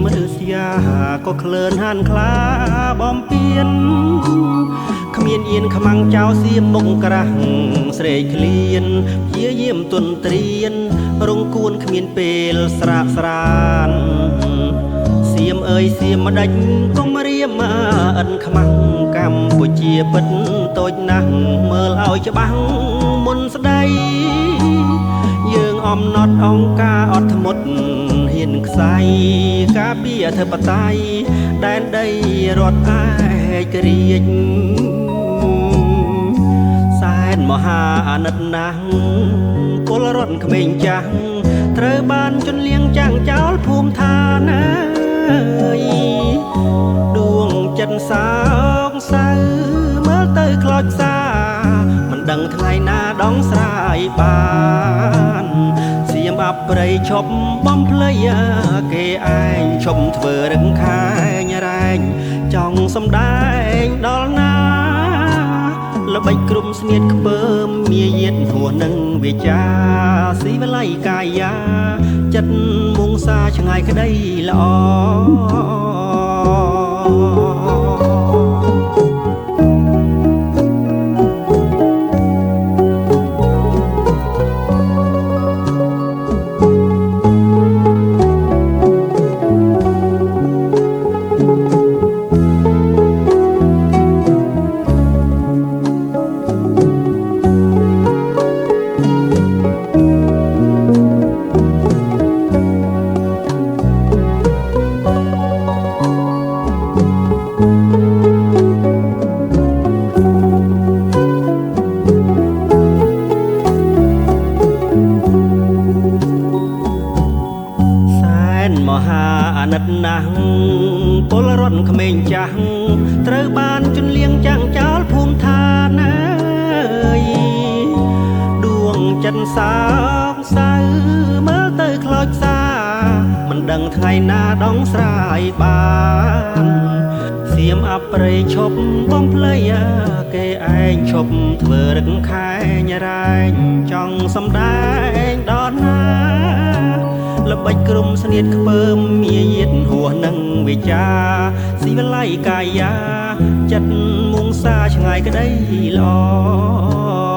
មឬស្យាក៏ក្លឿនហានខ្លាបំពៀនគ្មានអៀនខ្មាំងចៅសៀមមុខក្រាស់ស្រែកឃ្លានព្យាយាមទន្ទ្រានរងគួនគ្មានពេលស្រាកស្រានសៀមអើយសៀមម្ដេចកុំរៀមអិនខ្មាំងកម្ពុជាពិតតូចណាស់មើលឲ្យច្បាស់មុនស្ដីយើងអំណត់អង្គការអត់ធ្មត់ហ៊ានខ្សែការពារអធិបតេយ្យដែនដីរដ្ឋឯករាជ្យសែនមហាអាណិតណាស់ពលរដ្ឋក្មេងចាស់ត្រូវបានជន្លៀងចាំងចោលភូមិឋានអើយដួងចិត្តសោកសៅមើលទៅខ្លោចផ្សាមិនដឹងថ្ងៃណាដងស្រាយបានសៀមអប្រិយឈប់បំភ្លៃគេឯងឈប់ធ្វើរឹងខែងរែងចង់សំដែងដល់ណាល្បិចក្រុមស្នៀតខ្ពើមមាយាទហួសនឹងវាចាស៊ីវល័យកាយាចិត្តមុងសាឆ្ងាយក្តីល្អមហាអាណិតណាស់ពលរដ្ឋក្មេងចាស់ត្រូវបានជន្លៀងចាំងចោលភូមិឋានអើយដួងចិត្តសោកសៅមើលទៅខ្លោចផ្សាមិនដឹងថ្ងៃណាដងស្រាយបានសៀមអប្រិយឈប់បំភ្លៃគេឯងឈប់ធ្វើរឹកខែងរែងចង់សំដែងដល់ណាល្បិចក្រុមស្នៀតខ្ពើមមាយាទហួសនឹងវិចាស៊ីវល័យកាយាចិត្តមុងសាឆ្ងាយក្តីល្អ